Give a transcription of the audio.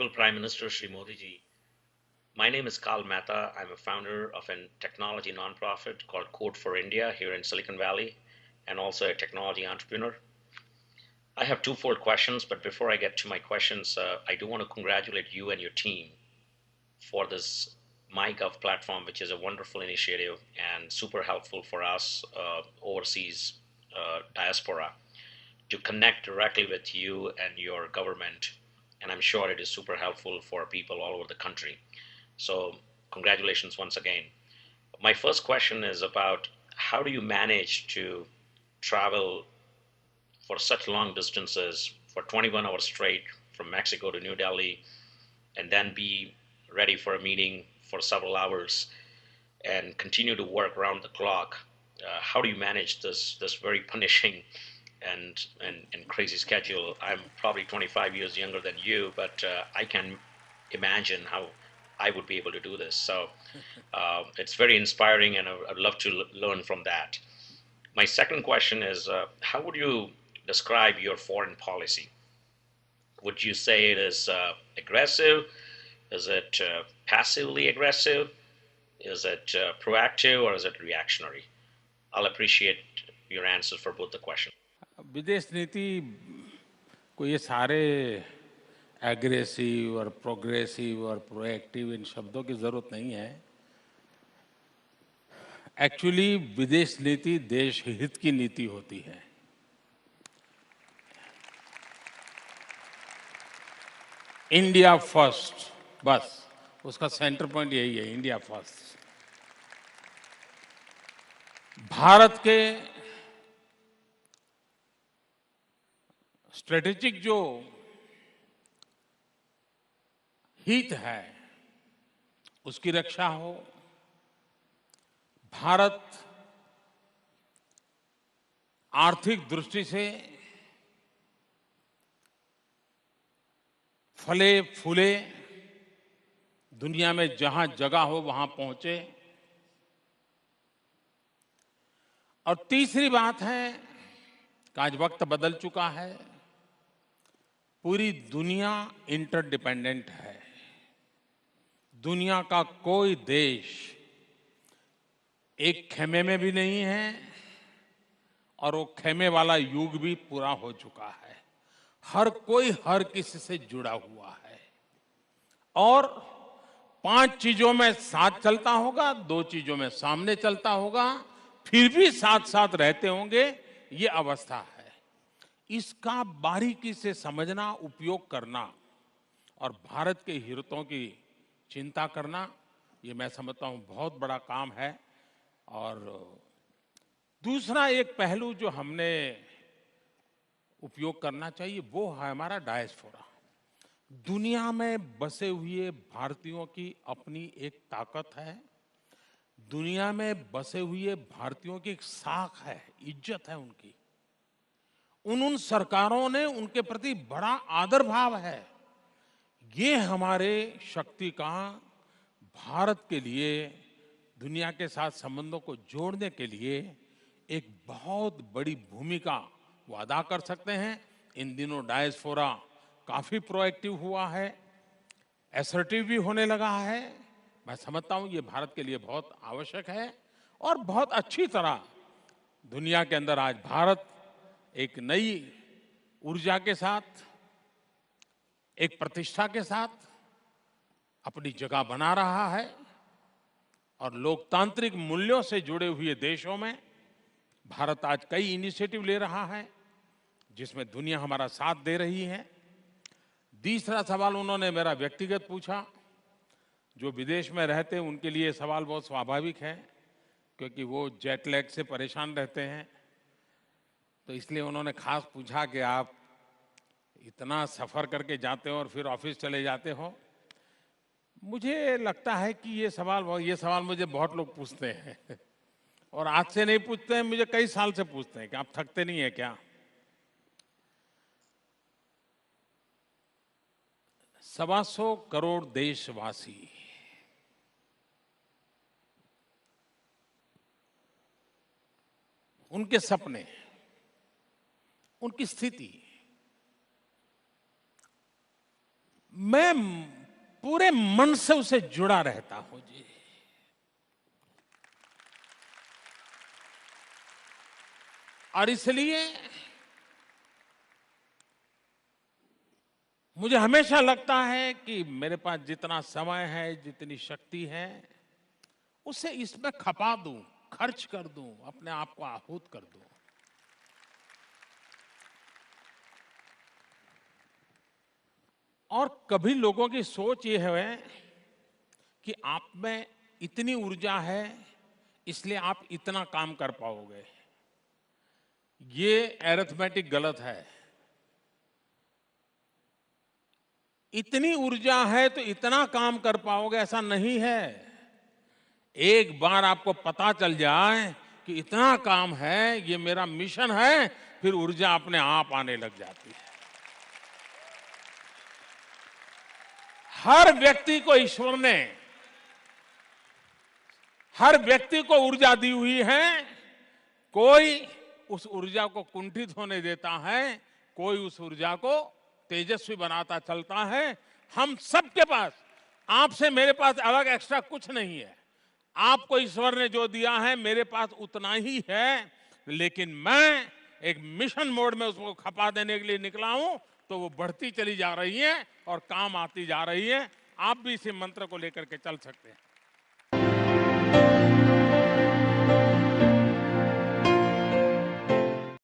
Honorable Prime Minister Shri Modi ji, my name is Karl Mehta. I'm a founder of a technology nonprofit called Code for India here in Silicon Valley, and also a technology entrepreneur. I have twofold questions, but before I get to my questions, I do want to congratulate you and your team for this MyGov platform, which is a wonderful initiative and super helpful for us overseas diaspora to connect directly with you and your government. And I'm sure it is super helpful for people all over the country. So, congratulations once again. My first question is about how do you manage to travel for such long distances for 21 hours straight from Mexico to New Delhi and then be ready for a meeting for several hours and continue to work around the clock? How do you manage this very punishing and crazy schedule? I'm probably 25 years younger than you, but I can imagine how I would be able to do this. So it's very inspiring, and I'd love to learn from that. My second question is, how would you describe your foreign policy? Would you say it is aggressive? Is it passively aggressive? Is it proactive, or is it reactionary? I'll appreciate your answers for both the questions. विदेश नीति को ये सारे aggressive और progressive और proactive in शब्दों की ज़रूरत नहीं है। एक्चुअली विदेश नीति देश हित की नीति होती है। इंडिया फर्स्ट, बस उसका सेंटर पॉइंट यही है, इंडिया फर्स्ट। भारत के स्ट्रेटेजिक जो हित है उसकी रक्षा हो, भारत आर्थिक दृष्टि से फले फूले, दुनिया में जहां जगह हो वहां पहुंचे। और तीसरी बात है कि आज वक्त बदल चुका है, पूरी दुनिया इंटरडिपेंडेंट है। दुनिया का कोई देश एक खेमे में भी नहीं है और वो खेमे वाला युग भी पूरा हो चुका है। हर कोई हर किसी से जुड़ा हुआ है और 5 चीजों में साथ चलता होगा, 2 चीजों में सामने चलता होगा, फिर भी साथ साथ रहते होंगे, ये अवस्था है। इसका बारीकी से समझना, उपयोग करना और भारत के हितों की चिंता करना, ये मैं समझता हूं बहुत बड़ा काम है। और दूसरा एक पहलू जो हमने उपयोग करना चाहिए वो है हमारा डायस्पोरा। दुनिया में बसे हुए भारतीयों की अपनी एक ताकत है, दुनिया में बसे हुए भारतीयों की एक साख है, इज्जत है उनकी। उन सरकारों ने उनके प्रति बड़ा आदर भाव है। ये हमारे शक्ति का भारत के लिए दुनिया के साथ संबंधों को जोड़ने के लिए एक बहुत बड़ी भूमिका वो अदा कर सकते हैं। इन दिनों डायस्पोरा काफ़ी प्रोएक्टिव हुआ है, असर्टिव भी होने लगा है। मैं समझता हूँ ये भारत के लिए बहुत आवश्यक है और बहुत अच्छी तरह दुनिया के अंदर आज भारत एक नई ऊर्जा के साथ, एक प्रतिष्ठा के साथ अपनी जगह बना रहा है। और लोकतांत्रिक मूल्यों से जुड़े हुए देशों में भारत आज कई इनिशिएटिव ले रहा है जिसमें दुनिया हमारा साथ दे रही है। तीसरा सवाल उन्होंने मेरा व्यक्तिगत पूछा। जो विदेश में रहते हैं उनके लिए सवाल बहुत स्वाभाविक है क्योंकि वो जेट लैग से परेशान रहते हैं। तो इसलिए उन्होंने खास पूछा कि आप इतना सफ़र करके जाते हो और फिर ऑफिस चले जाते हो। मुझे लगता है कि ये सवाल मुझे बहुत लोग पूछते हैं और आज से नहीं पूछते हैं, मुझे कई साल से पूछते हैं कि आप थकते नहीं है क्या। 125 करोड़ देशवासी, उनके सपने, उनकी स्थिति, मैं पूरे मन से उसे जुड़ा रहता हूं जी। और इसलिए मुझे हमेशा लगता है कि मेरे पास जितना समय है, जितनी शक्ति है, उसे इसमें खपा दूं, खर्च कर दूं, अपने आप को आहूत कर दूं। और कभी लोगों की सोच ये है कि आप में इतनी ऊर्जा है, इसलिए आप इतना काम कर पाओगे। ये अरिथमेटिक गलत है। इतनी ऊर्जा है तो इतना काम कर पाओगे, ऐसा नहीं है। एक बार आपको पता चल जाए कि इतना काम है, ये मेरा मिशन है, फिर ऊर्जा अपने आप आने लग जाती है। हर व्यक्ति को ईश्वर ने, हर व्यक्ति को ऊर्जा दी हुई है। कोई उस ऊर्जा को कुंठित होने देता है, कोई उस ऊर्जा को तेजस्वी बनाता चलता है। हम सबके पास, आपसे मेरे पास अलग एक्स्ट्रा कुछ नहीं है। आपको ईश्वर ने जो दिया है, मेरे पास उतना ही है। लेकिन मैं एक मिशन मोड में उसको खपा देने के लिए निकला हूं, तो वो बढ़ती चली जा रही है और काम आती जा रही है। आप भी इसी मंत्र को लेकर के चल सकते हैं।